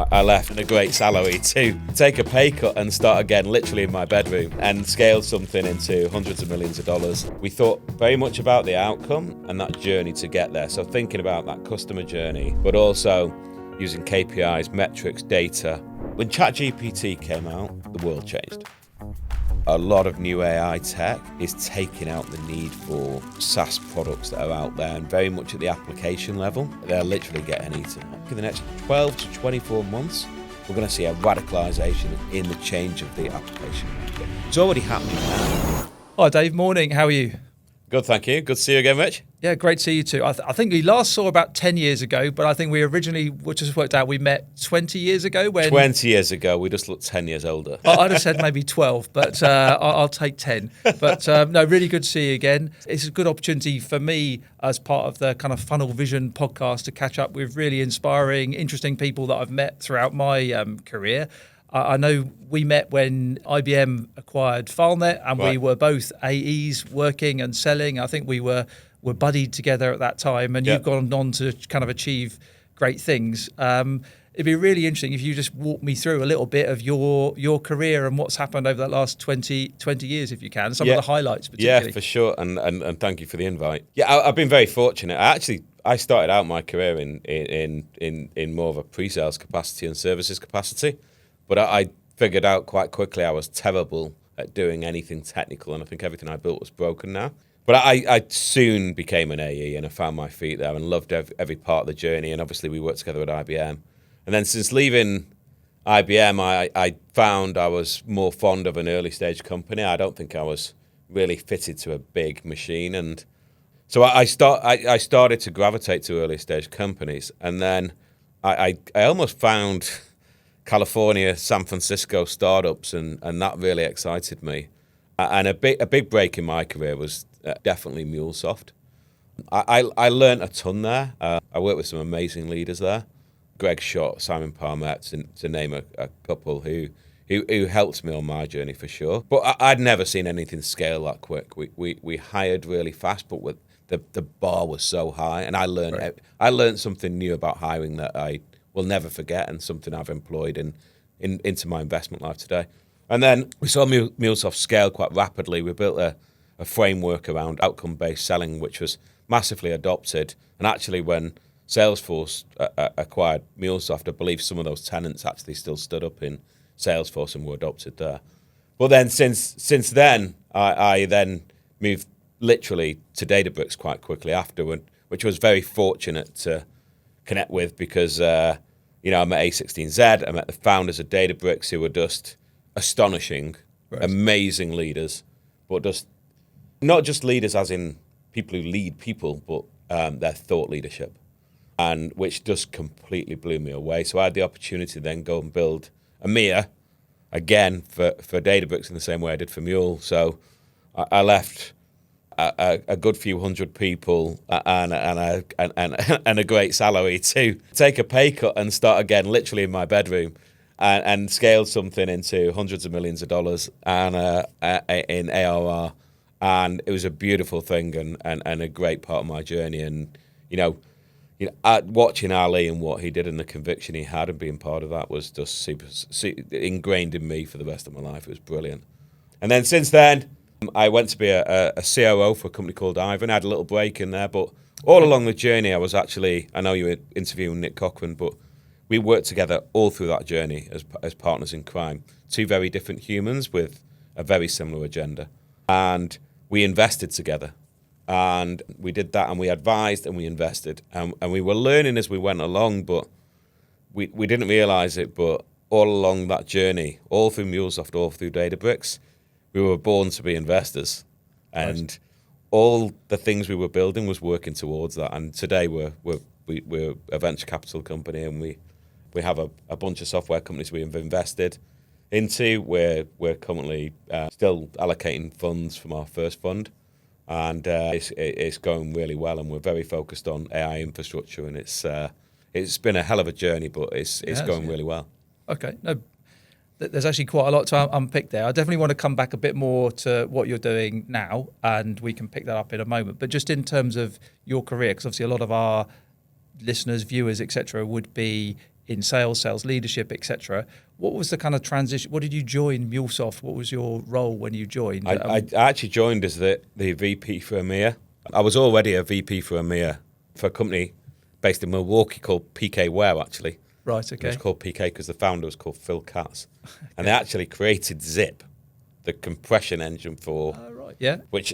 I left on a great salary to take a pay cut and start again literally in my bedroom and scale something into hundreds of millions of dollars. We thought very much about the outcome and that journey to get there. So thinking about that customer journey, but also using KPIs, metrics, data. When ChatGPT came out, the world changed. A lot of new AI tech is taking out the need for SaaS products that are out there and very much at the application level. They're literally getting eaten. In the next 12 to 24 months, we're going to see a radicalization in the change of the application market. It's already happening now. Hi Dave, morning, how are you? Good, thank you. Good to see you again, Rich. Yeah, great to see you too. I think we last saw about 10 years ago, but I think we originally, which just worked out, we met 20 years ago. 20 years ago, we just looked 10 years older. I'd have said maybe 12, but I'll take 10. But no, really good to see you again. It's a good opportunity for me as part of the kind of Funnel Vision podcast to catch up with really inspiring, interesting people that I've met throughout my career. I know we met when IBM acquired FileNet, and Right. we were both AEs working and selling. I think we were buddied together at that time, and Yep. you've gone on to kind of achieve great things. It'd be really interesting if you just walk me through a little bit of your career and what's happened over that last 20 years, if you can, some of the highlights particularly. Yeah, for sure, and thank you for the invite. Yeah, I've been very fortunate. I started out my career in more of a pre-sales capacity and services capacity, but I figured out quite quickly I was terrible at doing anything technical, and I think everything I built was broken now. But I soon became an AE, and I found my feet there and loved every part of the journey, and obviously we worked together at IBM. And then since leaving IBM, I found I was more fond of an early stage company. I don't think I was really fitted to a big machine. And so I started to gravitate to early stage companies. And then I almost found California, San Francisco startups, and that really excited me. And a big break in my career was definitely MuleSoft. I learned a ton there. I worked with some amazing leaders there. Greg Schott, Simon Parmet, to name a couple who helped me on my journey for sure. But I'd never seen anything scale that quick. We hired really fast, but the bar was so high, and I learned something new about hiring that I will never forget, and something I've employed into my investment life today. And then we saw MuleSoft scale quite rapidly. We built a framework around outcome-based selling, which was massively adopted. And actually, when Salesforce acquired MuleSoft, I believe some of those tenets actually still stood up in Salesforce and were adopted there. Well, then since then, I then moved literally to Databricks quite quickly afterward, which was very fortunate to connect with because I met A16Z, I met the founders of Databricks who were just astonishing, amazing leaders, but just not just leaders as in people who lead people, but their thought leadership. And which just completely blew me away. So I had the opportunity to then go and build EMEA again for Databricks in the same way I did for Mule. So I left a good few hundred people and a great salary to take a pay cut and start again literally in my bedroom and scale something into hundreds of millions of dollars and in ARR. And it was a beautiful thing and a great part of my journey. And watching Ali and what he did and the conviction he had and being part of that was just super ingrained in me for the rest of my life. It was brilliant. And then since then, I went to be a COO for a company called Ivan. I had a little break in there, but all along the journey, I know you were interviewing Nick Cochran, but we worked together all through that journey as partners in crime. Two very different humans with a very similar agenda. And we invested together. And we did that, and we advised, and we invested, and we were learning as we went along, but we didn't realize it. But all along that journey, all through MuleSoft, all through Databricks, we were born to be investors, and all the things we were building was working towards that. And today we're a venture capital company, and we have a bunch of software companies we have invested into. We're currently still allocating funds from our first fund. And it's going really well, and we're very focused on AI infrastructure, and it's been a hell of a journey, but it's going really well. Okay, no, there's actually quite a lot to unpick there. I definitely want to come back a bit more to what you're doing now, and we can pick that up in a moment. But just in terms of your career, because obviously a lot of our listeners, viewers, etc., would be in sales leadership, etc. What was the kind of transition? What did you join MuleSoft? What was your role when you joined? I actually joined as the VP for EMEA. I was already a VP for EMEA for a company based in Milwaukee called PK Ware, actually. Right, okay. It was called PK because the founder was called Phil Katz. And they actually created Zip, the compression engine for... Right, yeah. Which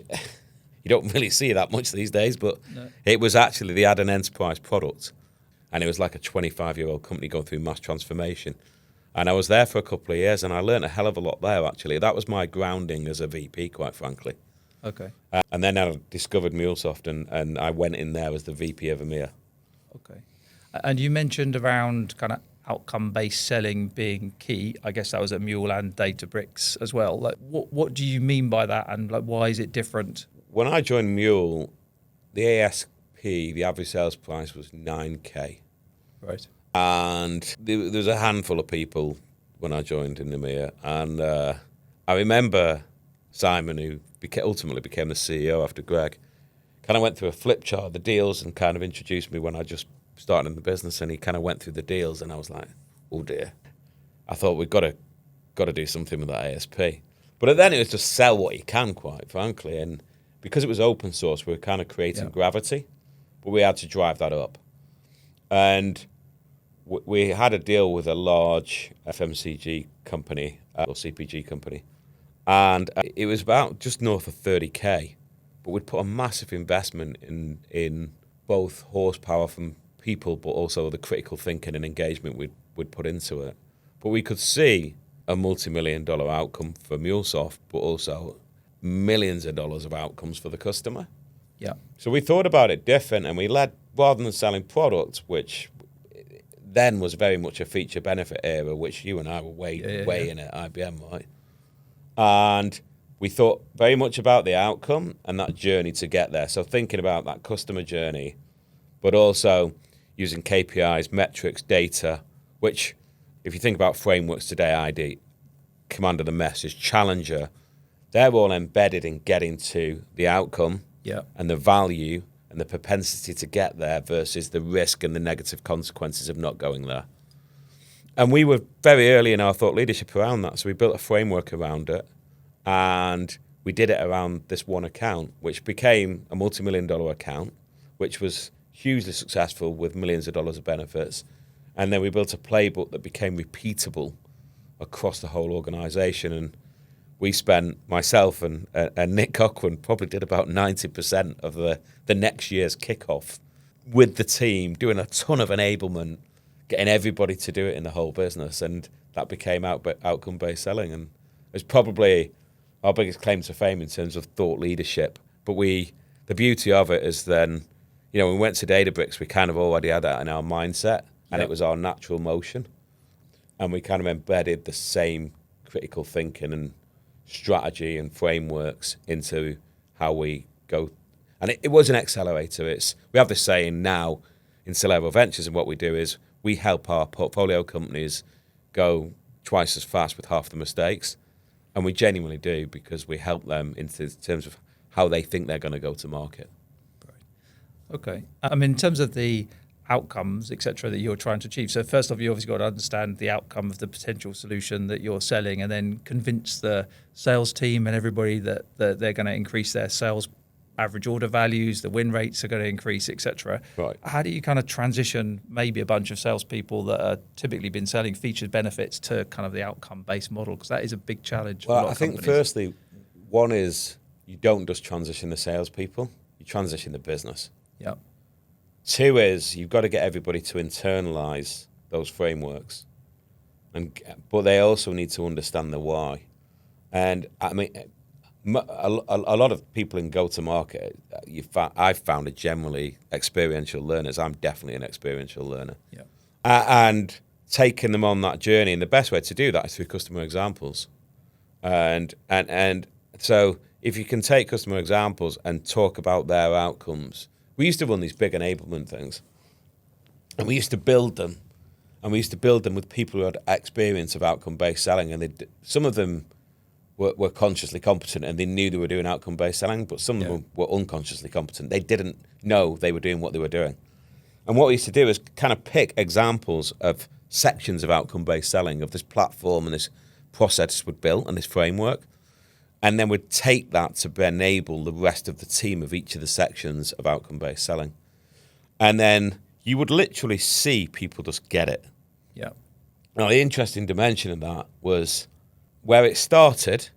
you don't really see that much these days, but No. it was actually, they had an enterprise product. And it was like a 25-year-old company going through mass transformation. And I was there for a couple of years, and I learned a hell of a lot there, actually. That was my grounding as a VP, quite frankly. Okay. And then I discovered MuleSoft, and I went in there as the VP of EMEA. Okay. And you mentioned around kind of outcome-based selling being key. I guess that was at Mule and Databricks as well. Like, what do you mean by that, and like, why is it different? When I joined Mule, the ASP, the average sales price was 9K. Right. And there was a handful of people when I joined in EMEA. And I remember Simon, who ultimately became the CEO after Greg, kind of went through a flip chart of the deals and kind of introduced me when I just started in the business. And he kind of went through the deals, and I was like, oh dear. I thought we've got to do something with that ASP. But then it was just sell what you can, quite frankly. And because it was open source, we were kind of creating gravity, but we had to drive that up. And we had a deal with a large FMCG company, or CPG company, and it was about just north of 30K, but we'd put a massive investment in both horsepower from people, but also the critical thinking and engagement we'd put into it. But we could see a multi-million-dollar outcome for MuleSoft, but also millions of dollars of outcomes for the customer. Yeah. So we thought about it different, and we led, rather than selling products, which then was very much a feature benefit era, which you and I were way in at IBM, right? And we thought very much about the outcome and that journey to get there. So thinking about that customer journey, but also using KPIs, metrics, data, which if you think about frameworks today, ID, Commander the Message, Challenger, they're all embedded in getting to the outcome and the value and the propensity to get there versus the risk and the negative consequences of not going there. And we were very early in our thought leadership around that. So we built a framework around it, and we did it around this one account, which became a multi-million-dollar account, which was hugely successful with millions of dollars of benefits. And then we built a playbook that became repeatable across the whole organization. And we spent, myself and Nick Cochran probably did about 90% of the next year's kickoff with the team, doing a ton of enablement, getting everybody to do it in the whole business. And that became outcome-based selling. And it's probably our biggest claim to fame in terms of thought leadership. But the beauty of it is then, when we went to Databricks, we kind of already had that in our mindset, and it was our natural motion. And we kind of embedded the same critical thinking and strategy and frameworks into how we go. And it was an accelerator. We have this saying now in Saliva Ventures, and what we do is we help our portfolio companies go twice as fast with half the mistakes. And we genuinely do, because we help them in terms of how they think they're going to go to market. Right. Okay. I mean, in terms of the outcomes, etc., that you're trying to achieve. So first off, you obviously got to understand the outcome of the potential solution that you're selling, and then convince the sales team and everybody that they're going to increase their sales average order values, the win rates are going to increase, etc. Right. How do you kind of transition maybe a bunch of salespeople that are typically been selling featured benefits to kind of the outcome-based model? Because that is a big challenge for a lot of companies. I think firstly, one is you don't just transition the salespeople, you transition the business. Yeah. Two is you've got to get everybody to internalize those frameworks, but they also need to understand the why. And I mean, a lot of people in go-to-market, I've found are generally experiential learners. I'm definitely an experiential learner. Yeah. And taking them on that journey, and the best way to do that is through customer examples. And so if you can take customer examples and talk about their outcomes. We used to run these big enablement things, and we used to build them, with people who had experience of outcome-based selling, and some of them were consciously competent, and they knew they were doing outcome-based selling, but some of them were unconsciously competent. They didn't know they were doing what they were doing. And what we used to do is kind of pick examples of sections of outcome-based selling, of this platform and this process we'd built and this framework. And then we'd take that to enable the rest of the team of each of the sections of outcome-based selling. And then you would literally see people just get it. Yeah. Now, the interesting dimension of that was where it started,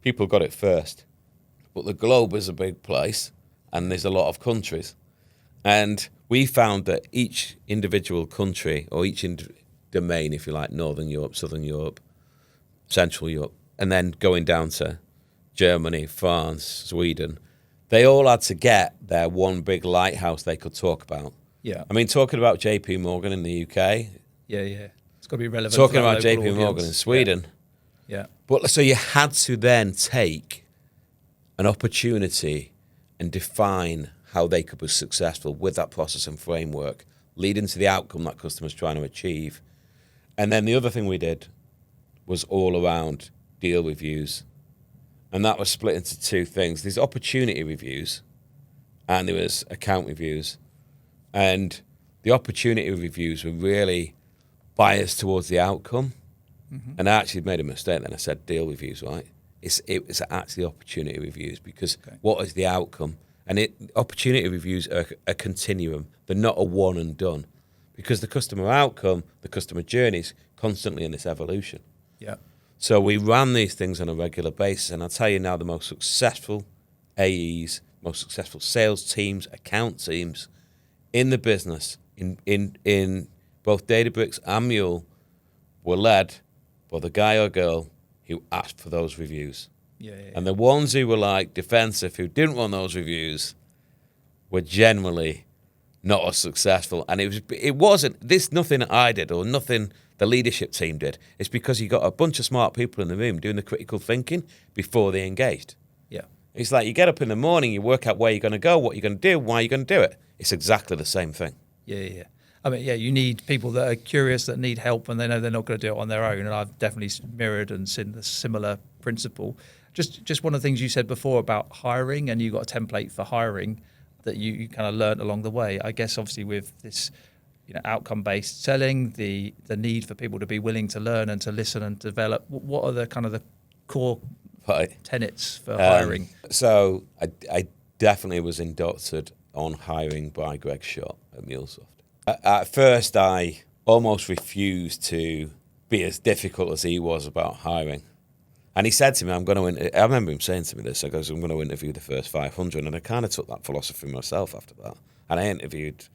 people got it first. But the globe is a big place, and there's a lot of countries. And we found that each individual country, or each domain, if you like, Northern Europe, Southern Europe, Central Europe, and then going down to Germany, France, Sweden, they all had to get their one big lighthouse they could talk about. Yeah. I mean, talking about JP Morgan in the UK. Yeah. It's got to be relevant. Talking about JP Morgan in Sweden. Yeah. But so you had to then take an opportunity and define how they could be successful with that process and framework, leading to the outcome that customer's trying to achieve. And then the other thing we did was all around deal reviews. And that was split into two things. There's opportunity reviews and there was account reviews. And the opportunity reviews were really biased towards the outcome. Mm-hmm. And I actually made a mistake then. I said deal reviews, right? It was actually opportunity reviews because what is the outcome? And opportunity reviews are a continuum. They're not a one and done because the customer outcome, the customer journey is constantly in this evolution. Yeah. So we ran these things on a regular basis, and I'll tell you now, the most successful AEs, most successful sales teams, account teams in the business, in both Databricks and Mule, were led by the guy or girl who asked for those reviews. Yeah. And the ones who were like defensive, who didn't want those reviews, were generally not as successful. And it wasn't nothing I did or nothing the leadership team did. It's because you got a bunch of smart people in the room doing the critical thinking before they engaged. Yeah. It's like you get up in the morning, you work out where you're going to go, what you're going to do, why you're going to do it. It's exactly the same thing. Yeah. I mean, you need people that are curious, that need help, and they know they're not going to do it on their own. And I've definitely mirrored and seen the similar principle. Just one of the things you said before about hiring, and you got a template for hiring that you kind of learned along the way. I guess obviously with this, outcome-based selling, the need for people to be willing to learn and to listen and develop. What are the kind of the core tenets for hiring? So I definitely was indoctored on hiring by Greg Schott at MuleSoft. At first, I almost refused to be as difficult as he was about hiring. And he said to me, I remember him saying to me this, I goes, I'm going to interview the first 500. And I kind of took that philosophy myself after that. And I interviewed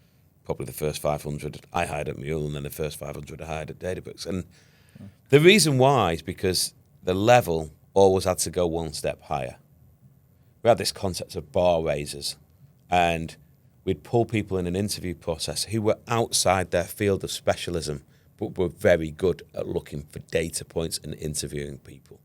probably the first 500 I hired at Mule, and then the first 500 I hired at Databricks. And the reason why is because the level always had to go one step higher. We had this concept of bar raisers, and we'd pull people in an interview process who were outside their field of specialism, but were very good at looking for data points and interviewing people.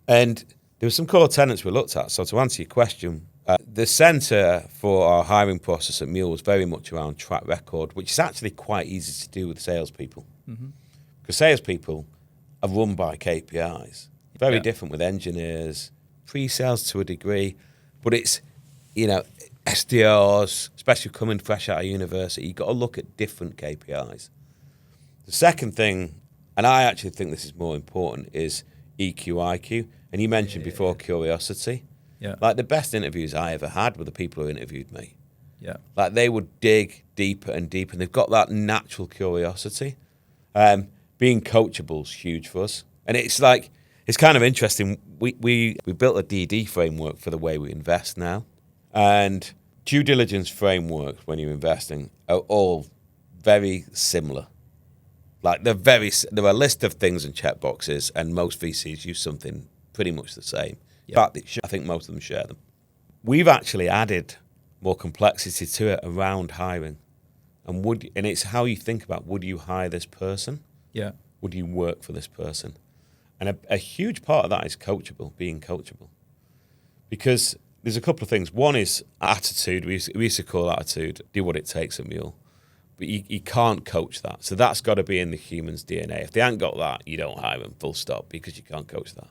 And there were some core tenets we looked at. So to answer your question, the centre for our hiring process at Mule was very much around track record, which is actually quite easy to do with salespeople. Mm-hmm. Because salespeople are run by KPIs. Very different with engineers, pre-sales to a degree, but it's, SDRs, especially coming fresh out of university, you've got to look at different KPIs. The second thing, and I actually think this is more important, is EQ, IQ. And you mentioned before curiosity. Yeah. Like the best interviews I ever had were the people who interviewed me. Yeah. Like they would dig deeper and deeper, and they've got that natural curiosity. Being coachable is huge for us. And it's kind of interesting. We built a DD framework for the way we invest now. And due diligence frameworks when you're investing are all very similar. Like there are a list of things and checkboxes, and most VCs use something pretty much the same. In fact, I think most of them share them. We've actually added more complexity to it around hiring, and it's how you think about, would you hire this person? Yeah. Would you work for this person? And a huge part of that is being coachable, because there's a couple of things. One is attitude. We used to call attitude, do what it takes at Mule. But you can't coach that. So that's got to be in the human's DNA. If they ain't got that, you don't hire them, full stop, because you can't coach that.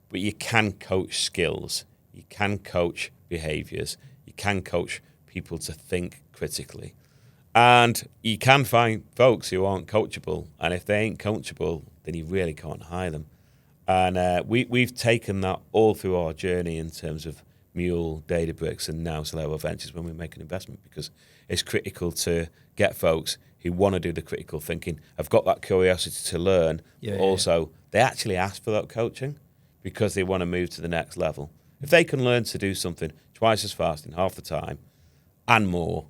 But you can coach skills. You can coach behaviors. You can coach people to think critically. And you can find folks who aren't coachable, and if they ain't coachable, then you really can't hire them. And we've taken that all through our journey in terms of Mule, Databricks, and now Saliva Ventures when we make an investment, because it's critical to get folks who want to do the critical thinking, have got that curiosity to learn, but also they actually ask for that coaching because they want to move to the next level. If they can learn to do something twice as fast in half the time and more,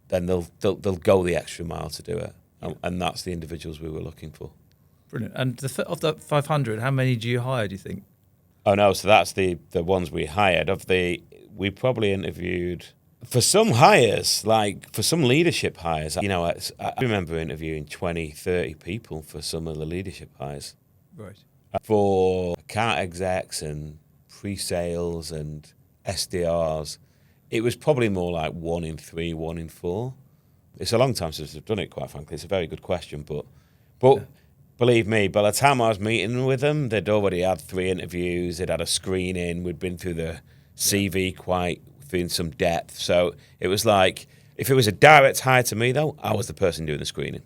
then they'll go the extra mile to do it. And that's the individuals we were looking for. Brilliant. And of the 500, how many do you hire, do you think? Oh, no, so that's the ones we hired. We probably interviewed, for some hires, like for some leadership hires, I remember interviewing 20, 30 people for some of the leadership hires. Right. For account execs and pre-sales and SDRs, it was probably more like 1 in 3, 1 in 4. It's a long time since I've done it, quite frankly. It's a very good question, but believe me, by the time I was meeting with them, they'd already had 3 interviews, they'd had a screening, we'd been through the CV quite in some depth. So it was like, if it was a direct hire to me, though, I was the person doing the screening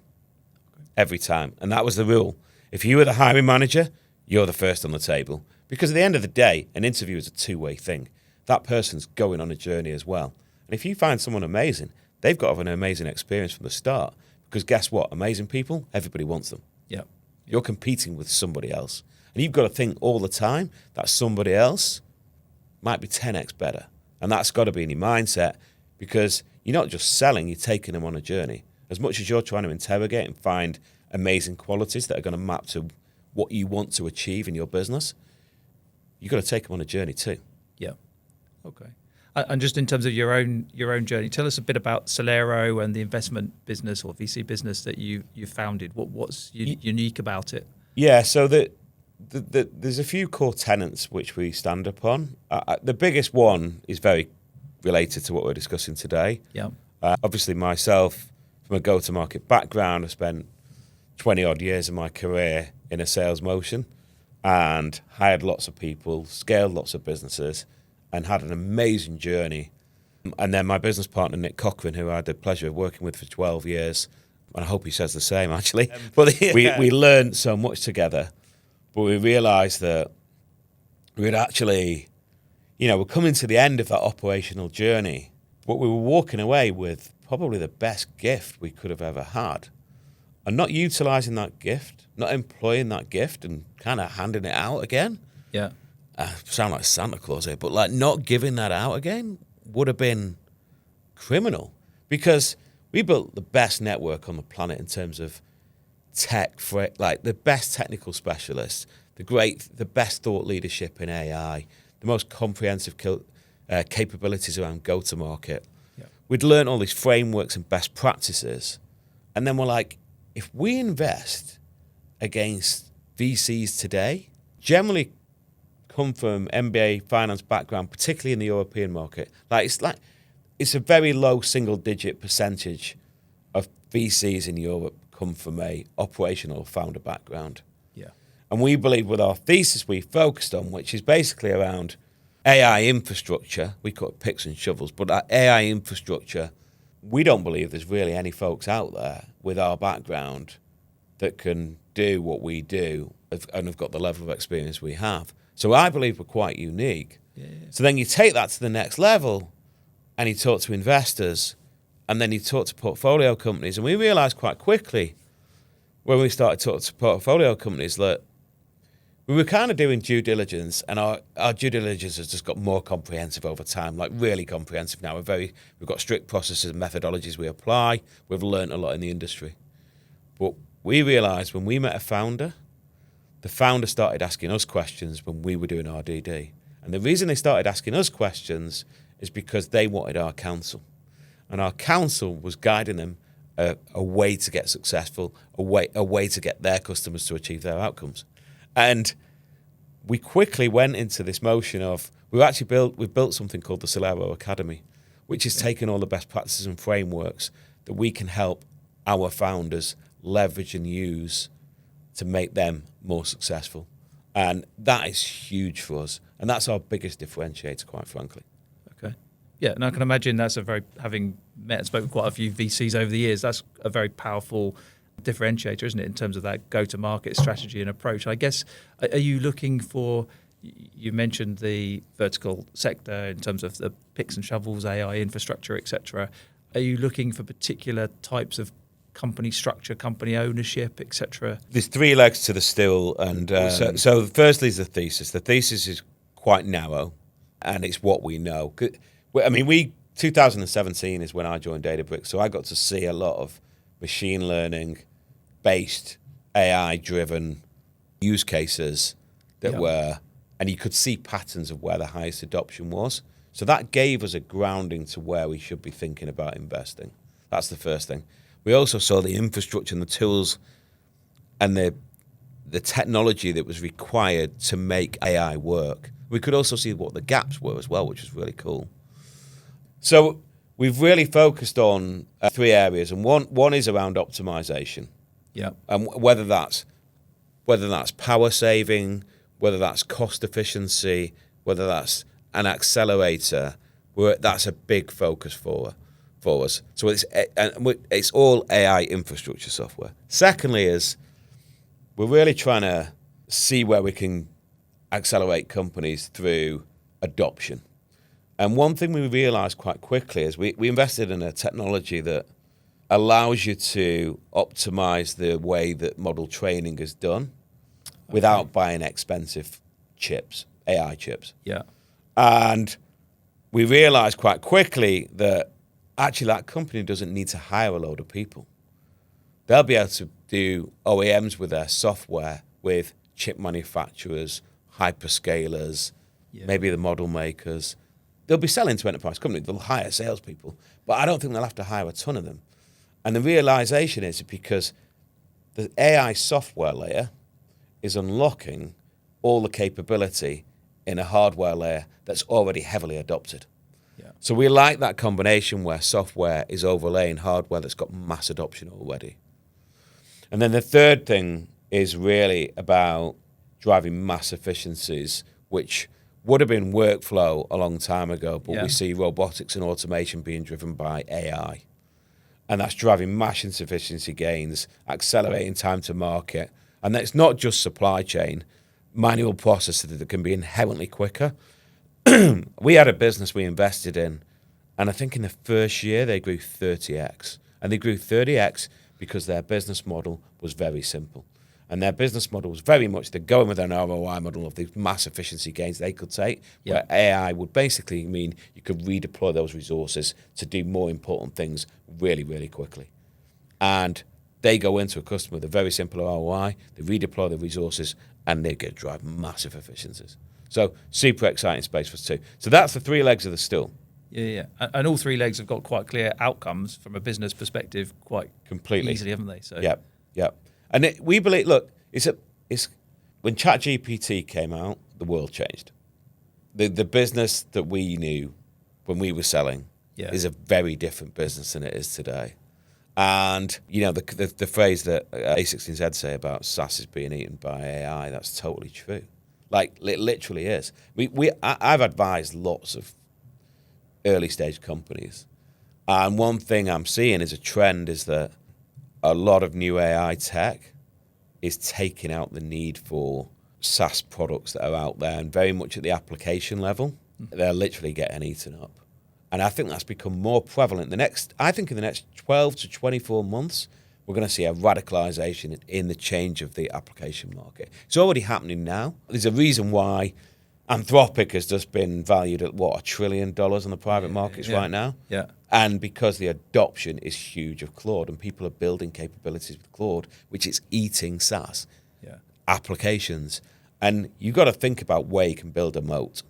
every time. And that was the rule. If you were the hiring manager, you're the first on the table. Because at the end of the day, an interview is a two-way thing. That person's going on a journey as well. And if you find someone amazing, they've got to have an amazing experience from the start. Because guess what? Amazing people, everybody wants them. Yeah. You're competing with somebody else. And you've got to think all the time that somebody else might be 10x better. And that's got to be in your mindset, because you're not just selling, you're taking them on a journey. As much as you're trying to interrogate and find amazing qualities that are going to map to what you want to achieve in your business, you've got to take them on a journey too. Yeah. Okay. And just in terms of your own journey, tell us a bit about Celero and the investment business or VC business that you founded. What's unique about it? Yeah, so there's a few core tenets which we stand upon. The biggest one is very related to what we're discussing today. Yeah. Obviously, myself, from a go-to-market background, I spent 20-odd years of my career in a sales motion and hired lots of people, scaled lots of businesses, and had an amazing journey. And then my business partner, Nick Cochran, who I had the pleasure of working with for 12 years, and I hope he says the same, actually. But we learned so much together. But we realised that we'd actually, we're coming to the end of that operational journey, but we were walking away with probably the best gift we could have ever had. And not utilising that gift, not employing that gift and kind of handing it out again. Yeah. I sound like Santa Claus here, but like not giving that out again would have been criminal, because we built the best network on the planet in terms of tech, for like the best technical specialists, the best thought leadership in AI, the most comprehensive capabilities around go-to-market. Yeah. We'd learned all these frameworks and best practices, and then we're like, if we invest against VCs today, generally come from MBA finance background, particularly in the European market, it's a very low single-digit percentage of VCs in Europe come from a operational founder background. Yeah. And we believe with our thesis we focused on, which is basically around AI infrastructure, we call it picks and shovels, but that AI infrastructure, we don't believe there's really any folks out there with our background that can do what we do and have got the level of experience we have. So I believe we're quite unique. Yeah. So then you take that to the next level and you talk to investors, and then you talk to portfolio companies. And we realized quite quickly when we started talking to portfolio companies that we were kind of doing due diligence, and our due diligence has just got more comprehensive over time, like really comprehensive now. We've got strict processes and methodologies we apply. We've learned a lot in the industry. But we realized when we met a founder, the founder started asking us questions when we were doing our DD. And the reason they started asking us questions is because they wanted our counsel. And our counsel was guiding them a way to get successful, a way to get their customers to achieve their outcomes. And we quickly went into this motion of, we've built something called the Celero Academy, which is taking all the best practices and frameworks that we can help our founders leverage and use to make them more successful. And that is huge for us. And that's our biggest differentiator, quite frankly. Okay. Yeah, and I can imagine that's having met and spoken with quite a few VCs over the years, that's a very powerful differentiator, isn't it, in terms of that go-to-market strategy and approach. I guess, are you looking for, you mentioned the vertical sector in terms of the picks and shovels, AI infrastructure, etc. Are you looking for particular types of company structure, company ownership, etc.? There's three legs to the stool, and so firstly is the thesis. The thesis is quite narrow, and it's what we know. I mean, 2017 is when I joined Databricks, so I got to see a lot of machine learning-based, AI-driven use cases that were, and you could see patterns of where the highest adoption was. So that gave us a grounding to where we should be thinking about investing. That's the first thing. We also saw the infrastructure and the tools and the technology that was required to make AI work. We could also see what the gaps were as well, which was really cool. So we've really focused on three areas, and one is around optimization. Yeah. And whether that's power saving, whether that's cost efficiency, whether that's an accelerator, that's a big focus for us. So it's all AI infrastructure software. Secondly is we're really trying to see where we can accelerate companies through adoption. And one thing we realized quite quickly is we invested in a technology that allows you to optimize the way that model training is done without buying expensive chips, AI chips. Yeah. And we realized quite quickly that actually that company doesn't need to hire a load of people. They'll be able to do OEMs with their software with chip manufacturers, hyperscalers, maybe the model makers. They'll be selling to enterprise companies. They'll hire salespeople, but I don't think they'll have to hire a ton of them. And the realization is because the AI software layer is unlocking all the capability in a hardware layer that's already heavily adopted. Yeah. So we like that combination where software is overlaying hardware that's got mass adoption already. And then the third thing is really about driving mass efficiencies, which would have been workflow a long time ago, but we see robotics and automation being driven by AI. And that's driving mass efficiency gains, accelerating time to market. And that's not just supply chain, manual processes that can be inherently quicker. We had a business we invested in, and I think in the first year they grew 30x. And they grew 30x because their business model was very simple. And their business model was very much, they're going with an ROI model of the mass efficiency gains they could take, where AI would basically mean you could redeploy those resources to do more important things really, really quickly. And they go into a customer with a very simple ROI, they redeploy the resources, and they get drive massive efficiencies. So super exciting space for us too. So that's the three legs of the stool. Yeah. And all three legs have got quite clear outcomes from a business perspective quite completely easily, haven't they? So Yep. And we believe, look, it's when ChatGPT came out, the world changed. The business that we knew when we were selling is a very different business than it is today. And the phrase that A16Z say about SaaS is being eaten by AI, that's totally true. Like it literally is. I've advised lots of early stage companies, and one thing I'm seeing is a trend is that a lot of new AI tech is taking out the need for SaaS products that are out there, and very much at the application level, they're literally getting eaten up. And I think that's become more prevalent. I think in the next 12 to 24 months, we're going to see a radicalization in the change of the application market. It's already happening now. There's a reason why Anthropic has just been valued at, $1 trillion on the private markets right now? Yeah. And because the adoption is huge of Claude, and people are building capabilities with Claude, which is eating SaaS applications. And you've got to think about where you can build a moat.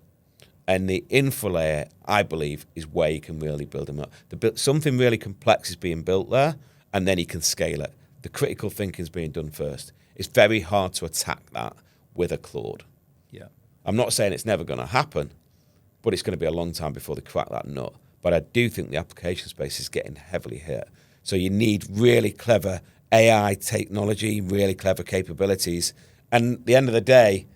And the infra layer, I believe, is where you can really build a moat. Something really complex is being built there, and then you can scale it. The critical thinking is being done first. It's very hard to attack that with a Claude. Yeah. I'm not saying it's never going to happen, but it's going to be a long time before they crack that nut. But I do think the application space is getting heavily hit. So you need really clever AI technology, really clever capabilities. And at the end of the day,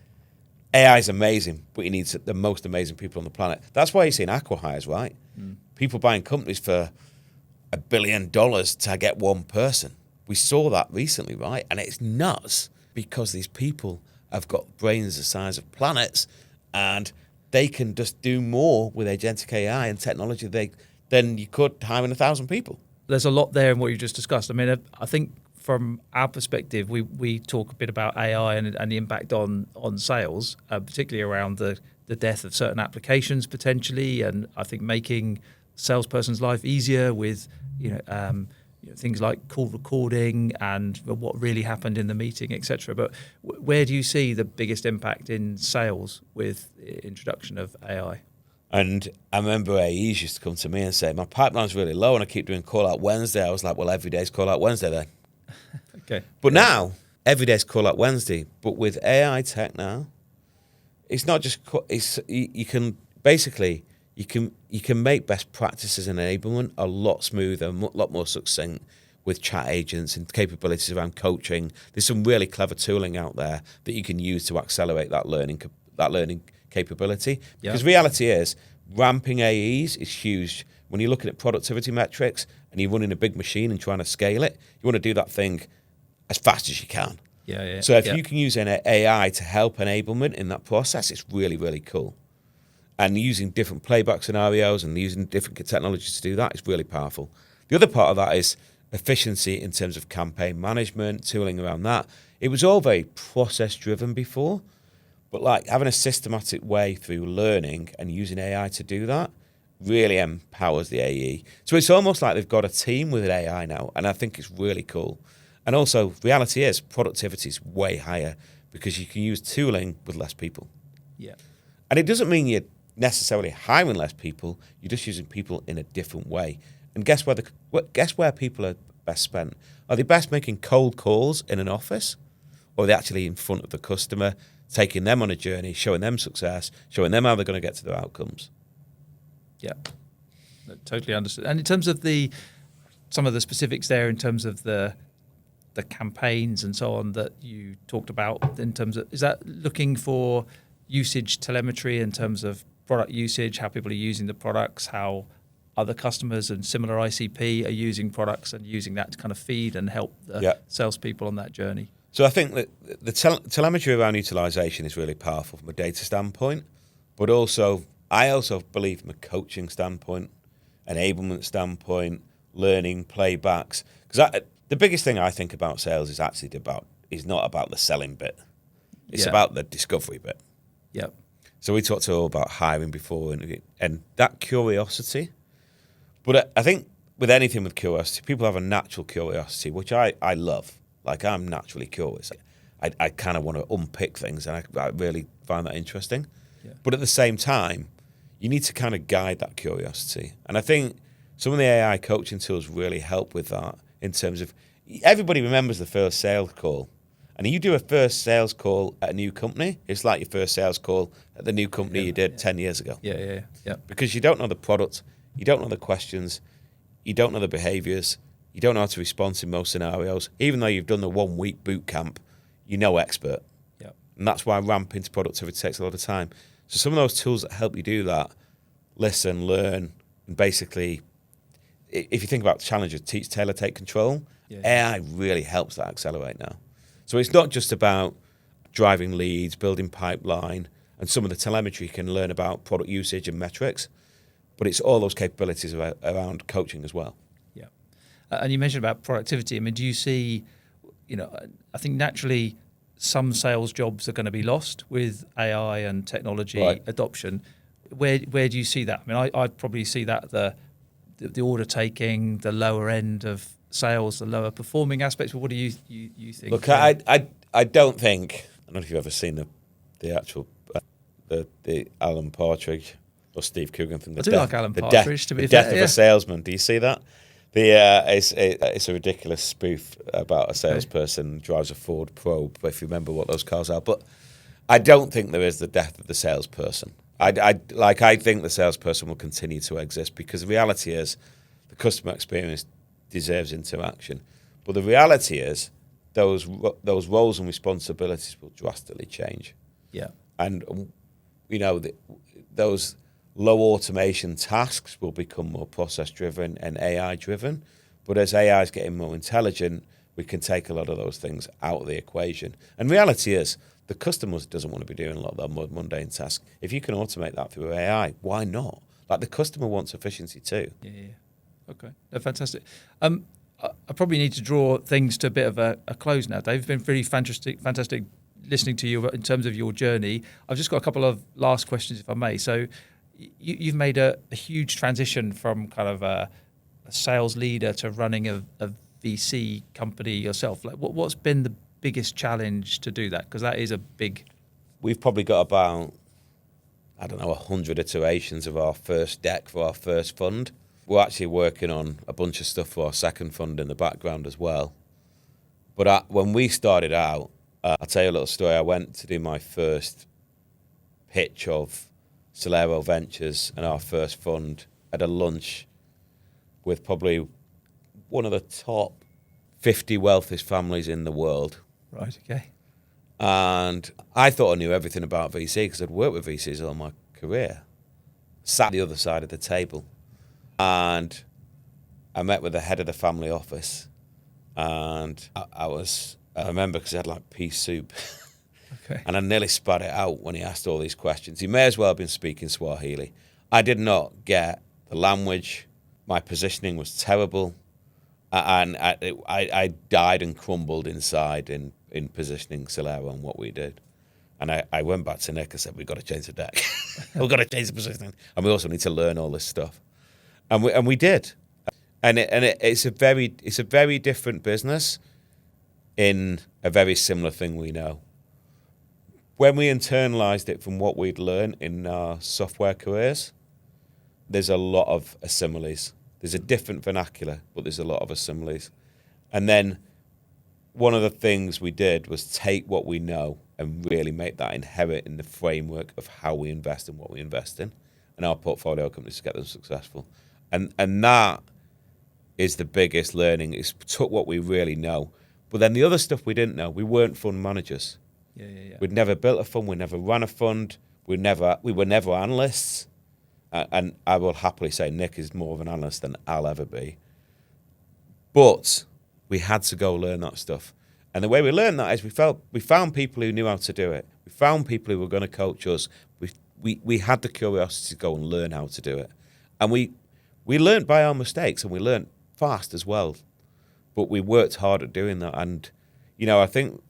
AI is amazing, but you need the most amazing people on the planet. That's why you're seeing acqui-hires, right? People buying companies for $1 billion to get one person. We saw that recently, right? And it's nuts because these people have got brains the size of planets, and they can just do more with agentic AI and technology than you could hiring 1,000 people. There's a lot there in what you just discussed. I mean, I think from our perspective, we talk a bit about AI and the impact on sales, particularly around the death of certain applications potentially, and I think making salesperson's life easier with things like call recording and what really happened in the meeting, etc. But where do you see the biggest impact in sales with the introduction of AI? And I remember AEs used to come to me and say, my pipeline's really low and I keep doing call out Wednesday. I was like, well, every day's call out Wednesday then. Okay. But now, every day's call out Wednesday. But with AI tech now, it's not just, you can make best practices and enablement a lot smoother, a lot more succinct with chat agents and capabilities around coaching. There's some really clever tooling out there that you can use to accelerate that learning capability. Because reality is, ramping AEs is huge. When you're looking at productivity metrics and you're running a big machine and trying to scale it, you want to do that thing as fast as you can. So if you can use an AI to help enablement in that process, it's really, really cool. And using different playback scenarios and using different technologies to do that is really powerful. The other part of that is efficiency in terms of campaign management, tooling around that. It was all very process-driven before, but like having a systematic way through learning and using AI to do that really empowers the AE. So it's almost like they've got a team with an AI now, and I think it's really cool. And also, reality is productivity is way higher because you can use tooling with less people. Yeah. And it doesn't mean you're necessarily hiring less people, you're just using people in a different way. And guess where people are best spent? Are they best making cold calls in an office? Or are they actually in front of the customer, taking them on a journey, showing them success, showing them how they're going to get to their outcomes? Yeah, totally understood. And in terms of some of the specifics there, in terms of the campaigns and so on that you talked about, in terms of, is that looking for usage telemetry in terms of product usage, how people are using the products, how other customers and similar ICP are using products and using that to kind of feed and help the salespeople on that journey? So I think that the telemetry around utilization is really powerful from a data standpoint, but I also believe from a coaching standpoint, enablement standpoint, learning, playbacks. Because the biggest thing I think about sales is not about the selling bit. It's about the discovery bit. Yeah. So we talked all about hiring before and that curiosity. But I think with anything with curiosity, people have a natural curiosity, which I love. Like, I'm naturally curious. I kind of want to unpick things, and I really find that interesting. Yeah. But at the same time, you need to kind of guide that curiosity. And I think some of the AI coaching tools really help with that in terms of everybody remembers the first sales call. And you do a first sales call at a new company, it's like your first sales call at the new company you did 10 years ago. Yeah. Because you don't know the product, you don't know the questions, you don't know the behaviors, you don't know how to respond in most scenarios. Even though you've done the 1 week boot camp, you're no expert. Yeah. And that's why ramping to productivity takes a lot of time. So some of those tools that help you do that, listen, learn, and basically, if you think about challenges, teach, tailor, take control, AI really helps that accelerate now. So it's not just about driving leads, building pipeline, and some of the telemetry you can learn about product usage and metrics, but it's all those capabilities around coaching as well. Yeah. And you mentioned about productivity. I mean, do you see, I think naturally some sales jobs are going to be lost with AI and technology adoption. Where do you see that? I mean, I'd probably see that the order taking, the lower end of sales, the lower performing aspects. But what do you think? Look, I don't think. I don't know if you've ever seen the actual the Alan Partridge or Steve Coogan thing. I do like Alan Partridge. To be the death fair, of a salesman. Do you see that? It's a ridiculous spoof about a salesperson drives a Ford Probe. If you remember what those cars are, but I don't think there is the death of the salesperson. I think the salesperson will continue to exist because the reality is the customer experience deserves interaction. But the reality is those roles and responsibilities will drastically change. Yeah. And, those low automation tasks will become more process driven and AI driven. But as AI is getting more intelligent, we can take a lot of those things out of the equation. And reality is, the customer doesn't want to be doing a lot of that more mundane tasks. If you can automate that through AI, why not? Like, the customer wants efficiency too. Yeah. Okay. No, fantastic. I probably need to draw things to a bit of a close now, Dave. It's been really fantastic listening to you in terms of your journey. I've just got a couple of last questions, if I may. So you've made a huge transition from kind of a sales leader to running a VC company yourself. Like, what's been the biggest challenge to do that? Because that is a big... We've probably got about, 100 iterations of our first deck for our first fund. We're actually working on a bunch of stuff for our second fund in the background as well. But when we started out, I'll tell you a little story. I went to do my first pitch of Saliva Ventures and our first fund at a lunch with probably one of the top 50 wealthiest families in the world. Right, okay. And I thought I knew everything about VC because I'd worked with VCs all my career. Sat the other side of the table. And I met with the head of the family office. And I remember because he had like pea soup. Okay. And I nearly spat it out when he asked all these questions. He may as well have been speaking Swahili. I did not get the language. My positioning was terrible. And I died and crumbled inside in positioning Saliva on what we did. And I went back to Nick and said, we've got to change the deck. We've got to change the positioning. And we also need to learn all this stuff. And we did. And it's a very different business in a very similar thing we know. When we internalized it from what we'd learned in our software careers, there's a lot of assimiles. There's a different vernacular, but there's a lot of assimiles. And then one of the things we did was take what we know and really make that inherent in the framework of how we invest and what we invest in, and our portfolio companies to get them successful. And that is the biggest learning. It's took what we really know. But then the other stuff we didn't know, we weren't fund managers. Yeah. We'd never built a fund, we never ran a fund, we were never analysts. And I will happily say Nick is more of an analyst than I'll ever be. But we had to go learn that stuff. And the way we learned that is we found people who knew how to do it. We found people who were going to coach us. We had the curiosity to go and learn how to do it. And we learned by our mistakes, and we learned fast as well. But we worked hard at doing that. And, I think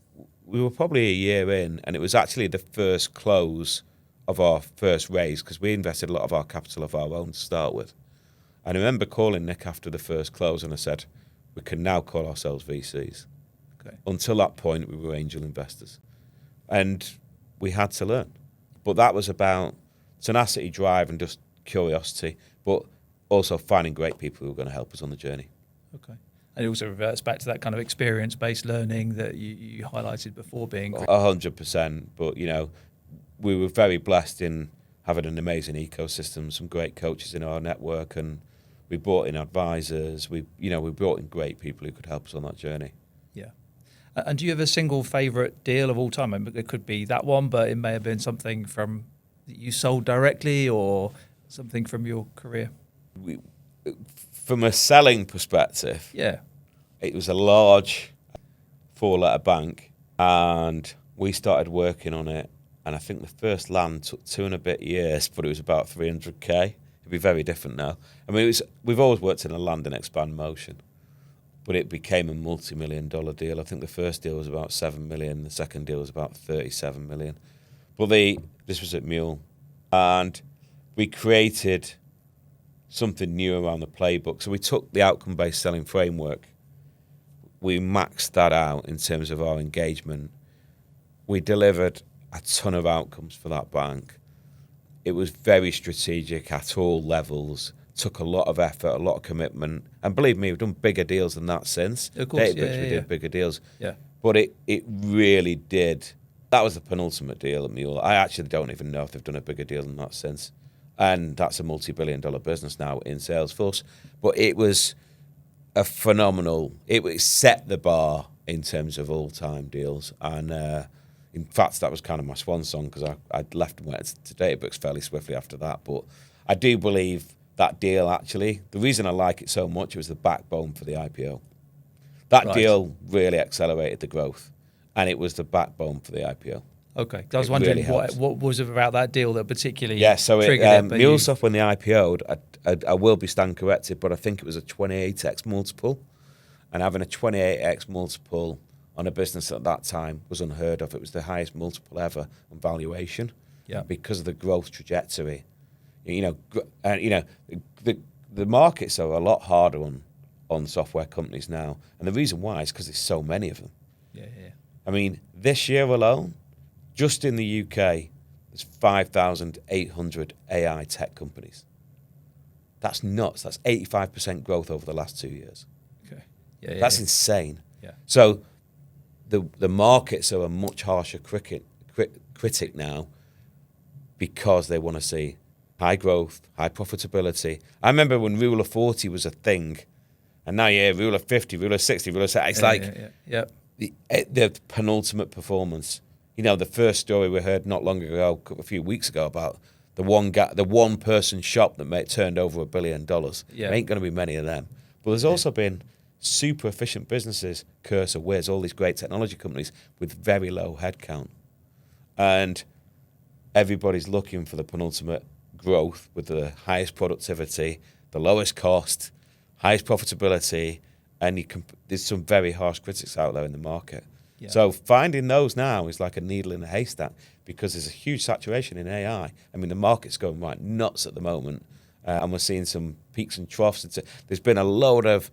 we were probably a year in, and it was actually the first close of our first raise, because we invested a lot of our capital of our own to start with. And I remember calling Nick after the first close, and I said, we can now call ourselves VCs. Okay. Until that point, we were angel investors. And we had to learn. But that was about tenacity, drive, and just curiosity, but also finding great people who were going to help us on the journey. Okay. And it also reverts back to that kind of experience-based learning that you highlighted before being... 100%. But, we were very blessed in having an amazing ecosystem, some great coaches in our network, and we brought in advisors. We brought in great people who could help us on that journey. Yeah. And do you have a single favourite deal of all time? I mean, it could be that one, but it may have been something from that you sold directly or something from your career. From a selling perspective, yeah, it was a large 4-letter bank, and we started working on it. And I think the first land took 2 and a bit years, but it was about 300K. It'd be very different now. I mean, we've always worked in a land and expand motion, but it became a multi-million-dollar deal. I think the first deal was about 7 million. The second deal was about 37 million. But this was at Mule, and we created something new around the playbook. So we took the outcome-based selling framework. We maxed that out in terms of our engagement. We delivered a ton of outcomes for that bank. It was very strategic at all levels, took a lot of effort, a lot of commitment. And believe me, we've done bigger deals than that since. Of course, Databricks, we did bigger deals. Yeah. But it really did. That was the penultimate deal at Mule. I actually don't even know if they've done a bigger deal than that since. And that's a multi-billion-dollar business now in Salesforce. But it was a phenomenal, it set the bar in terms of all-time deals. And In fact, that was kind of my swan song because I'd left and went to Databricks fairly swiftly after that. But I do believe that deal, actually, the reason I like it so much was the backbone for the IPO. That deal really accelerated the growth, and it was the backbone for the IPO. Okay, I was wondering really what was it about that deal that particularly so triggered it. MuleSoft, when they IPO'd, I will be stand corrected, but I think it was a 28x multiple, and having a 28x multiple on a business at that time was unheard of. It was the highest multiple ever on valuation, because of the growth trajectory. The markets are a lot harder on software companies now, and the reason why is because there's so many of them. I mean, this year alone, just in the UK, there's 5,800 AI tech companies. That's nuts. That's 85% growth over the last 2 years. Okay. That's insane. Yeah. So the markets are a much harsher critic now because they want to see high growth, high profitability. I remember when Rule of 40 was a thing, and now Rule of 50, Rule of 60, Rule of 70. It's the penultimate performance. The first story we heard not long ago, a few weeks ago, about the one person shop that turned over $1 billion. There ain't going to be many of them. But there's also been super efficient businesses, Cursor, Wiz, all these great technology companies with very low headcount. And everybody's looking for the penultimate growth with the highest productivity, the lowest cost, highest profitability, and there's some very harsh critics out there in the market. So finding those now is like a needle in a haystack because there's a huge saturation in AI. I mean, the market's going right nuts at the moment, and we're seeing some peaks and troughs. There's been a load of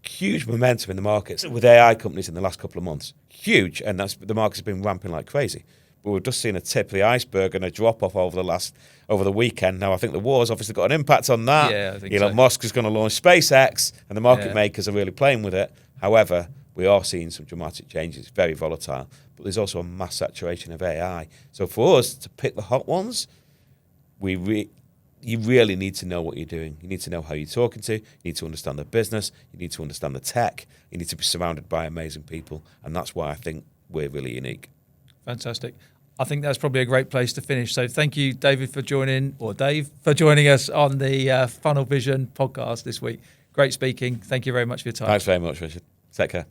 huge momentum in the markets with AI companies in the last couple of months. Huge, and the market's been ramping like crazy. But we've just seen a tip of the iceberg and a drop-off over the weekend. Now, I think the war's obviously got an impact on that. I think Elon Musk is going to launch SpaceX, and the market makers are really playing with it. However, we are seeing some dramatic changes. It's very volatile. But there's also a mass saturation of AI. So for us to pick the hot ones, you really need to know what you're doing. You need to know how you're talking to. You need to understand the business. You need to understand the tech. You need to be surrounded by amazing people. And that's why I think we're really unique. Fantastic. I think that's probably a great place to finish. So thank you, Dave, for joining us on the Funnel Vision podcast this week. Great speaking. Thank you very much for your time. Thanks very much, Richard. Take care.